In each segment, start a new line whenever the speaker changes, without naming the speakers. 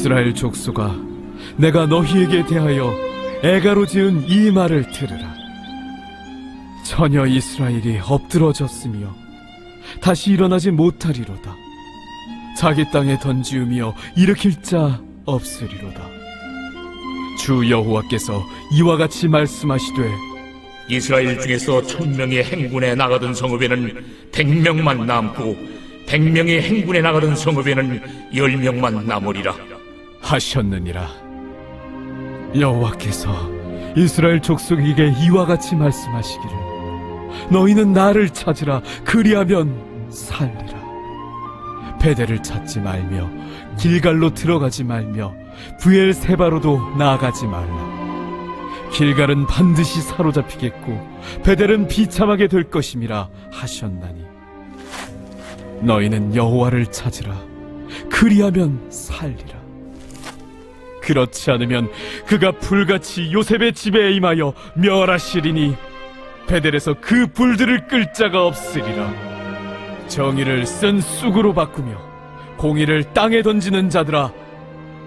이스라엘 족속아, 내가 너희에게 대하여 애가로 지은 이 말을 들으라. 처녀 이스라엘이 엎드러졌으며 다시 일어나지 못하리로다. 자기 땅에 던지우며 일으킬 자 없으리로다. 주 여호와께서 이와 같이 말씀하시되,
이스라엘 중에서 1000명이 행군에 나가던 성읍에는 100명만 남고 100명이 행군에 나가던 성읍에는 10명만 남으리라
하셨느니라. 여호와께서 이스라엘 족속에게 이와 같이 말씀하시기를, 너희는 나를 찾으라. 그리하면 살리라. 베델을 찾지 말며 길갈로 들어가지 말며 브엘세바로도 나아가지 말라. 길갈은 반드시 사로잡히겠고 베델은 비참하게 될 것임이라 하셨나니, 너희는 여호와를 찾으라. 그리하면 살리라. 그렇지 않으면 그가 불같이 요셉의 집에 임하여 멸하시리니 베델에서 그 불들을 끌 자가 없으리라. 정의를 쓴 쑥으로 바꾸며 공의를 땅에 던지는 자들아,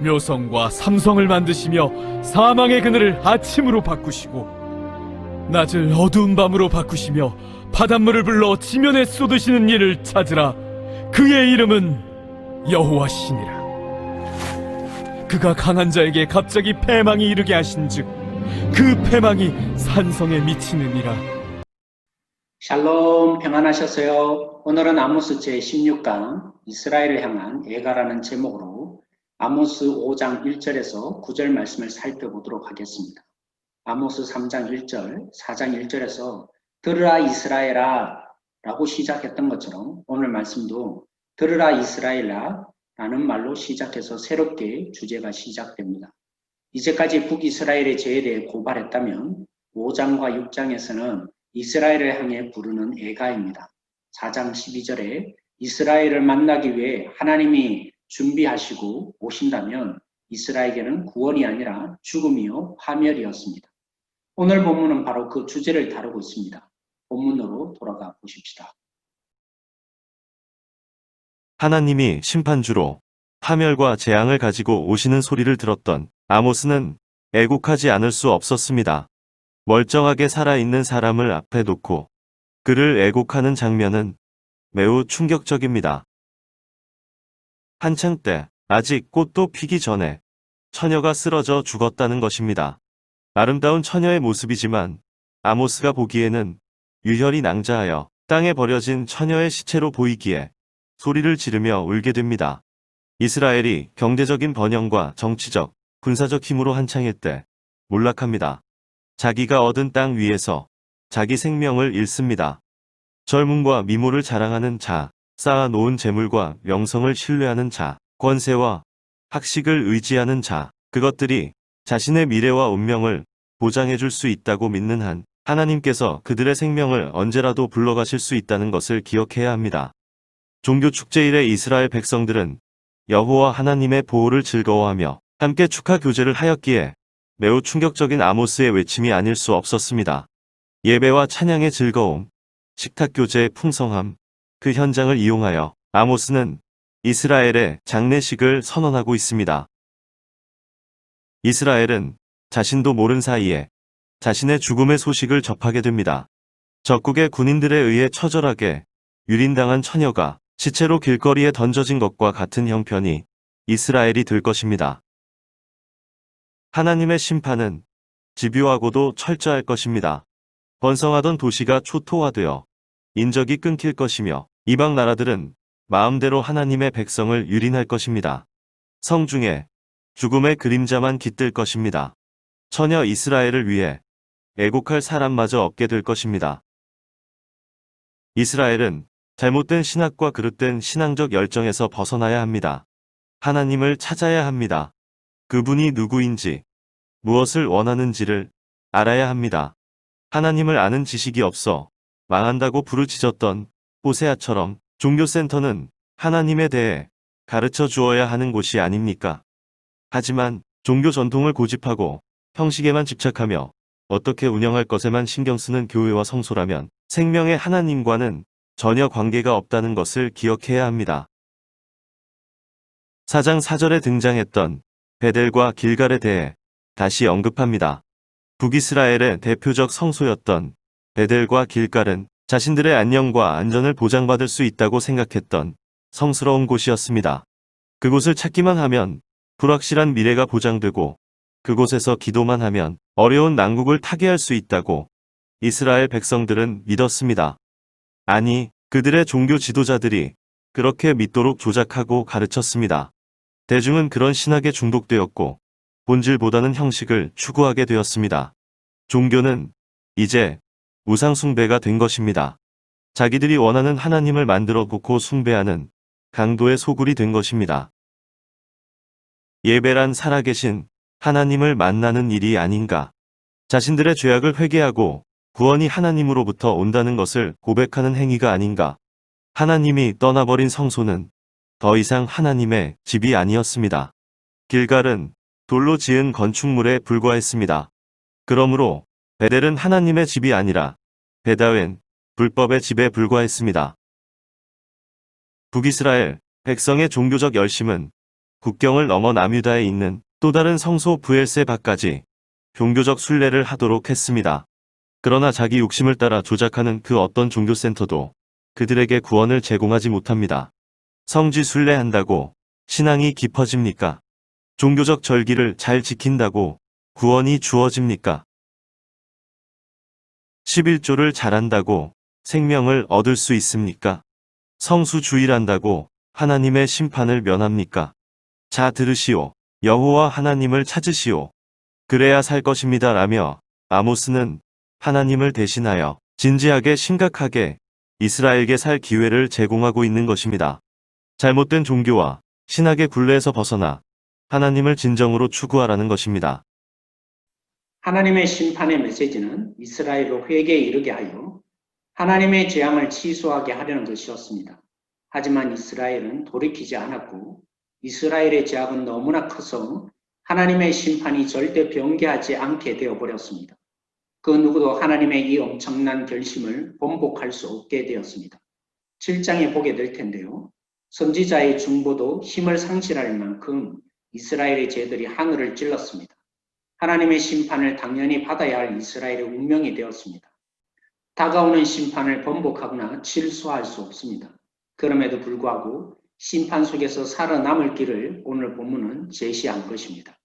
묘성과 삼성을 만드시며 사망의 그늘을 아침으로 바꾸시고 낮을 어두운 밤으로 바꾸시며 바닷물을 불러 지면에 쏟으시는 이를 찾으라. 그의 이름은 여호와시니라. 그가 강한 자에게 갑자기 패망이 이르게 하신즉 그 패망이 산성에 미치느니라.
샬롬, 평안하셨어요? 오늘은 아모스 제16강 이스라엘을 향한 애가라는 제목으로 아모스 5장 1절에서 9절 말씀을 살펴보도록 하겠습니다. 아모스 3장 1절, 4장 1절에서 들으라 이스라엘아 라고 시작했던 것처럼 오늘 말씀도 들으라 이스라엘아 라는 말로 시작해서 새롭게 주제가 시작됩니다. 이제까지 북이스라엘의 죄에 대해 고발했다면 5장과 6장에서는 이스라엘을 향해 부르는 애가입니다. 4장 12절에 이스라엘을 만나기 위해 하나님이 준비하시고 오신다면 이스라엘에게는 구원이 아니라 죽음이요 파멸이었습니다. 오늘 본문은 바로 그 주제를 다루고 있습니다. 본문으로 돌아가 보십시다.
하나님이 심판주로 파멸과 재앙을 가지고 오시는 소리를 들었던 아모스는 애곡하지 않을 수 없었습니다. 멀쩡하게 살아있는 사람을 앞에 놓고 그를 애곡하는 장면은 매우 충격적입니다. 한창 때 아직 꽃도 피기 전에 처녀가 쓰러져 죽었다는 것입니다. 아름다운 처녀의 모습이지만 아모스가 보기에는 유혈이 낭자하여 땅에 버려진 처녀의 시체로 보이기에 소리를 지르며 울게 됩니다. 이스라엘이 경제적인 번영과 정치적, 군사적 힘으로 한창일 때 몰락합니다. 자기가 얻은 땅 위에서 자기 생명을 잃습니다. 젊음과 미모를 자랑하는 자, 쌓아놓은 재물과 명성을 신뢰하는 자, 권세와 학식을 의지하는 자, 그것들이 자신의 미래와 운명을 보장해줄 수 있다고 믿는 한 하나님께서 그들의 생명을 언제라도 불러가실 수 있다는 것을 기억해야 합니다. 종교 축제일에 이스라엘 백성들은 여호와 하나님의 보호를 즐거워하며 함께 축하 교제를 하였기에 매우 충격적인 아모스의 외침이 아닐 수 없었습니다. 예배와 찬양의 즐거움, 식탁 교제의 풍성함, 그 현장을 이용하여 아모스는 이스라엘의 장례식을 선언하고 있습니다. 이스라엘은 자신도 모른 사이에 자신의 죽음의 소식을 접하게 됩니다. 적국의 군인들에 의해 처절하게 유린당한 처녀가 시체로 길거리에 던져진 것과 같은 형편이 이스라엘이 될 것입니다. 하나님의 심판은 집요하고도 철저할 것입니다. 번성하던 도시가 초토화되어 인적이 끊길 것이며 이방 나라들은 마음대로 하나님의 백성을 유린할 것입니다. 성중에 죽음의 그림자만 깃들 것입니다. 처녀 이스라엘을 위해 애곡할 사람마저 없게 될 것입니다. 이스라엘은 잘못된 신학과 그릇된 신앙적 열정에서 벗어나야 합니다. 하나님을 찾아야 합니다. 그분이 누구인지, 무엇을 원하는지를 알아야 합니다. 하나님을 아는 지식이 없어 망한다고 부르짖었던 호세아처럼 종교센터는 하나님에 대해 가르쳐 주어야 하는 곳이 아닙니까? 하지만 종교 전통을 고집하고 형식에만 집착하며 어떻게 운영할 것에만 신경 쓰는 교회와 성소라면 생명의 하나님과는 전혀 관계가 없다는 것을 기억해야 합니다. 4장 4절에 등장했던 베델과 길갈에 대해 다시 언급합니다. 북이스라엘의 대표적 성소였던 베델과 길갈은 자신들의 안녕과 안전을 보장받을 수 있다고 생각했던 성스러운 곳이었습니다. 그곳을 찾기만 하면 불확실한 미래가 보장되고 그곳에서 기도만 하면 어려운 난국을 타개할 수 있다고 이스라엘 백성들은 믿었습니다. 아니, 그들의 종교 지도자들이 그렇게 믿도록 조작하고 가르쳤습니다. 대중은 그런 신학에 중독되었고 본질보다는 형식을 추구하게 되었습니다. 종교는 이제 우상숭배가 된 것입니다. 자기들이 원하는 하나님을 만들어 놓고 숭배하는 강도의 소굴이 된 것입니다. 예배란 살아계신 하나님을 만나는 일이 아닌가. 자신들의 죄악을 회개하고 구원이 하나님으로부터 온다는 것을 고백하는 행위가 아닌가. 하나님이 떠나버린 성소는 더 이상 하나님의 집이 아니었습니다. 길갈은 돌로 지은 건축물에 불과했습니다. 그러므로 베델은 하나님의 집이 아니라 베다웬, 불법의 집에 불과했습니다. 북이스라엘 백성의 종교적 열심은 국경을 넘어 남유다에 있는 또 다른 성소 브엘세바까지 종교적 순례를 하도록 했습니다. 그러나 자기 욕심을 따라 조작하는 그 어떤 종교센터도 그들에게 구원을 제공하지 못합니다. 성지 순례한다고 신앙이 깊어집니까? 종교적 절기를 잘 지킨다고 구원이 주어집니까? 11조를 잘한다고 생명을 얻을 수 있습니까? 성수주일한다고 하나님의 심판을 면합니까? 자 들으시오. 여호와 하나님을 찾으시오. 그래야 살 것입니다. 라며 아모스는 하나님을 대신하여 진지하게 심각하게 이스라엘에게 살 기회를 제공하고 있는 것입니다. 잘못된 종교와 신학의 굴레에서 벗어나 하나님을 진정으로 추구하라는 것입니다.
하나님의 심판의 메시지는 이스라엘로 회개에 이르게 하여 하나님의 재앙을 취소하게 하려는 것이었습니다. 하지만 이스라엘은 돌이키지 않았고 이스라엘의 죄악은 너무나 커서 하나님의 심판이 절대 변개하지 않게 되어버렸습니다. 그 누구도 하나님의 이 엄청난 결심을 번복할 수 없게 되었습니다. 7장에 보게 될 텐데요. 선지자의 중보도 힘을 상실할 만큼 이스라엘의 죄들이 하늘을 찔렀습니다. 하나님의 심판을 당연히 받아야 할 이스라엘의 운명이 되었습니다. 다가오는 심판을 번복하거나 질소할 수 없습니다. 그럼에도 불구하고 심판 속에서 살아남을 길을 오늘 본문은 제시한 것입니다.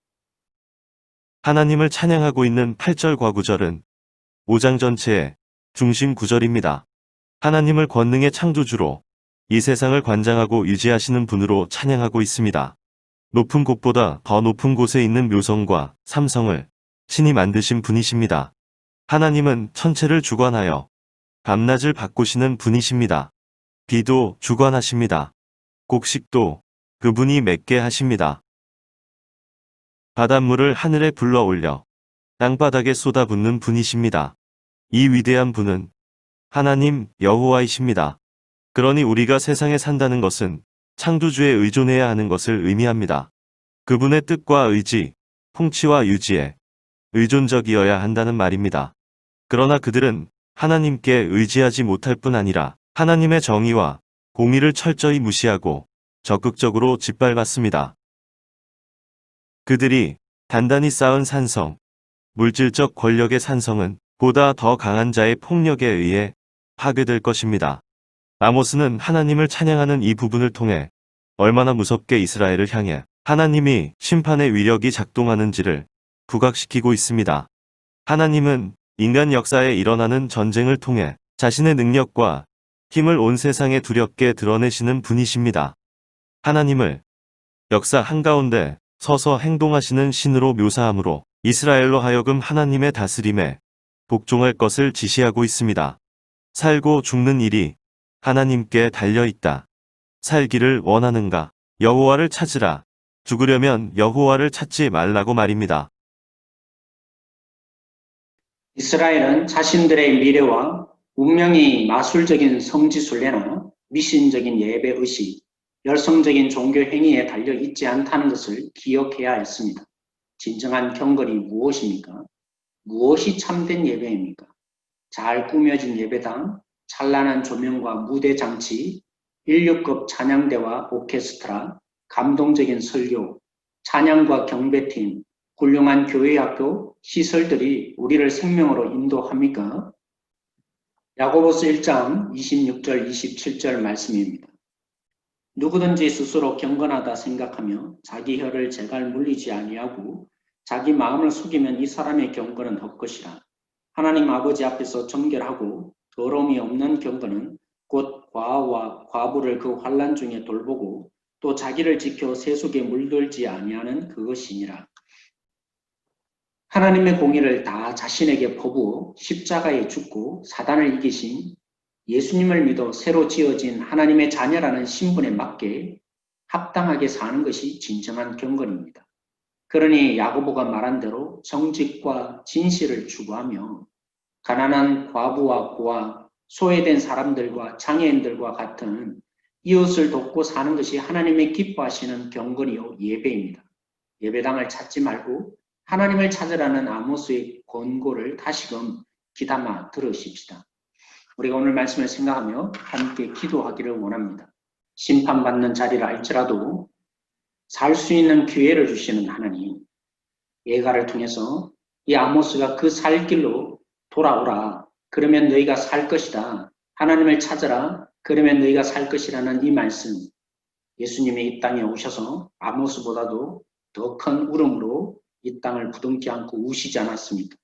하나님을 찬양하고 있는 8절과 9절은 5장 전체의 중심 구절입니다. 하나님을 권능의 창조주로 이 세상을 관장하고 유지하시는 분으로 찬양하고 있습니다. 높은 곳보다 더 높은 곳에 있는 묘성과 삼성을 신이 만드신 분이십니다. 하나님은 천체를 주관하여 밤낮을 바꾸시는 분이십니다. 비도 주관하십니다. 곡식도 그분이 맺게 하십니다. 바닷물을 하늘에 불러올려 땅바닥에 쏟아붓는 분이십니다. 이 위대한 분은 하나님 여호와이십니다. 그러니 우리가 세상에 산다는 것은 창조주에 의존해야 하는 것을 의미합니다. 그분의 뜻과 의지, 통치와 유지에 의존적이어야 한다는 말입니다. 그러나 그들은 하나님께 의지하지 못할 뿐 아니라 하나님의 정의와 공의를 철저히 무시하고 적극적으로 짓밟았습니다. 그들이 단단히 쌓은 산성, 물질적 권력의 산성은 보다 더 강한 자의 폭력에 의해 파괴될 것입니다. 아모스는 하나님을 찬양하는 이 부분을 통해 얼마나 무섭게 이스라엘을 향해 하나님이 심판의 위력이 작동하는지를 부각시키고 있습니다. 하나님은 인간 역사에 일어나는 전쟁을 통해 자신의 능력과 힘을 온 세상에 두렵게 드러내시는 분이십니다. 하나님을 역사 한가운데 서서 행동하시는 신으로 묘사함으로 이스라엘로 하여금 하나님의 다스림에 복종할 것을 지시하고 있습니다. 살고 죽는 일이 하나님께 달려있다. 살기를 원하는가? 여호와를 찾으라. 죽으려면 여호와를 찾지 말라고 말입니다.
이스라엘은 자신들의 미래와 운명이 마술적인 성지순례나 미신적인 예배의식, 열성적인 종교 행위에 달려 있지 않다는 것을 기억해야 했습니다. 진정한 경건이 무엇입니까? 무엇이 참된 예배입니까? 잘 꾸며진 예배당, 찬란한 조명과 무대 장치, 1류급 찬양대와 오케스트라, 감동적인 설교, 찬양과 경배팀, 훌륭한 교회학교 시설들이 우리를 생명으로 인도합니까? 야고보서 1장 26절 27절 말씀입니다. 누구든지 스스로 경건하다 생각하며 자기 혀를 제갈 물리지 아니하고 자기 마음을 속이면 이 사람의 경건은 헛것이라. 하나님 아버지 앞에서 정결하고 더러움이 없는 경건은 곧 과와 과부를 그 환난 중에 돌보고 또 자기를 지켜 세속에 물들지 아니하는 그것이니라. 하나님의 공의를 다 자신에게 퍼부어 십자가에 죽고 사단을 이기신 예수님을 믿어 새로 지어진 하나님의 자녀라는 신분에 맞게 합당하게 사는 것이 진정한 경건입니다. 그러니 야고보가 말한 대로 정직과 진실을 추구하며 가난한 과부와 고아, 소외된 사람들과 장애인들과 같은 이웃을 돕고 사는 것이 하나님의 기뻐하시는 경건이요 예배입니다. 예배당을 찾지 말고 하나님을 찾으라는 아모스의 권고를 다시금 귀담아 들으십시다. 우리가 오늘 말씀을 생각하며 함께 기도하기를 원합니다. 심판받는 자리를 알지라도 살 수 있는 기회를 주시는 하나님, 예가를 통해서 이 아모스가 그 살 길로 돌아오라. 그러면 너희가 살 것이다. 하나님을 찾아라. 그러면 너희가 살 것이라는 이 말씀, 예수님이 이 땅에 오셔서 아모스보다도 더 큰 울음으로 이 땅을 부둥켜 안고 우시지 않았습니까?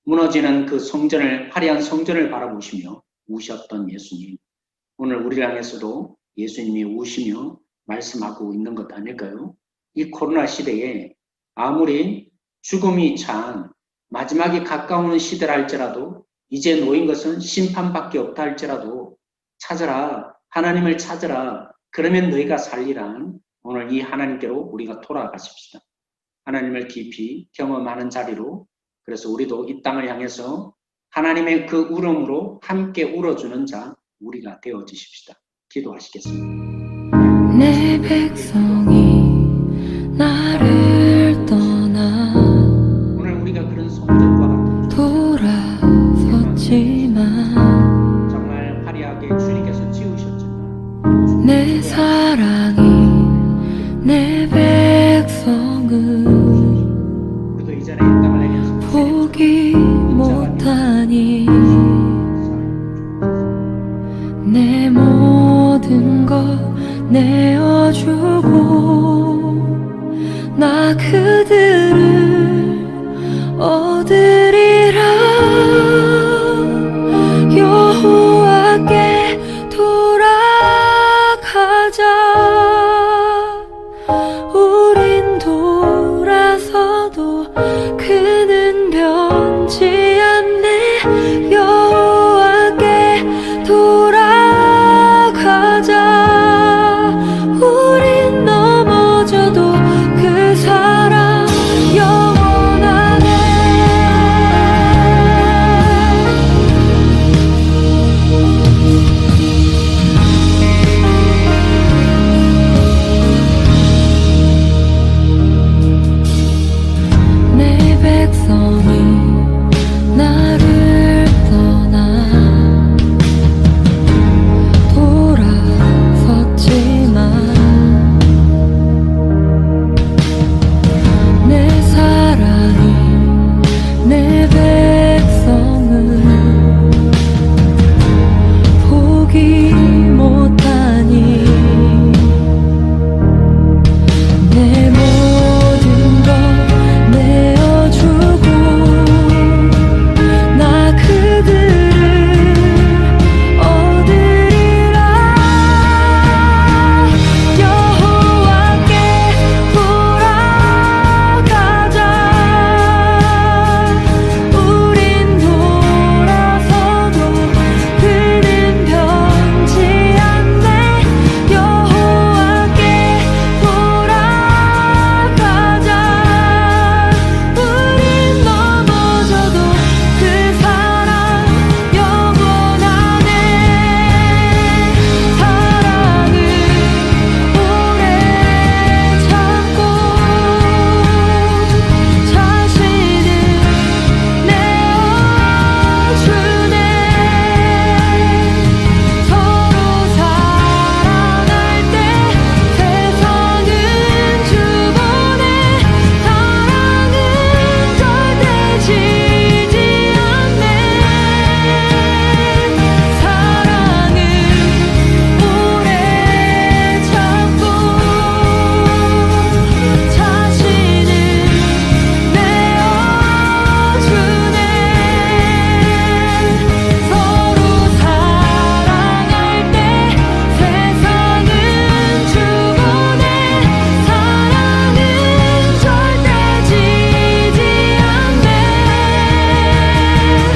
무너지는 그 성전을, 화려한 성전을 바라보시며 우셨던 예수님, 오늘 우리를 향해서도 예수님이 우시며 말씀하고 있는 것 아닐까요? 이 코로나 시대에 아무리 죽음이 찬 마지막에 가까운 시대라 할지라도 이제 놓인 것은 심판밖에 없다 할지라도 찾아라, 하나님을 찾아라, 그러면 너희가 살리란 오늘 이 하나님께로 우리가 돌아가십시다. 하나님을 깊이 경험하는 자리로, 그래서 우리도 이 땅을 향해서 하나님의 그 울음으로 함께 울어주는 자 우리가 되어주십시다. 기도하시겠습니다.
내 백성이 나를 떠나
오늘 우리가 그런 성전과 같은
돌아섰지만
정말 화려하게 주님께서 지으셨지만
내 사랑이 내 백성을
우리도 이전에 이 땅을 향해서
포기 못하니 내 모든 것 내어주고 나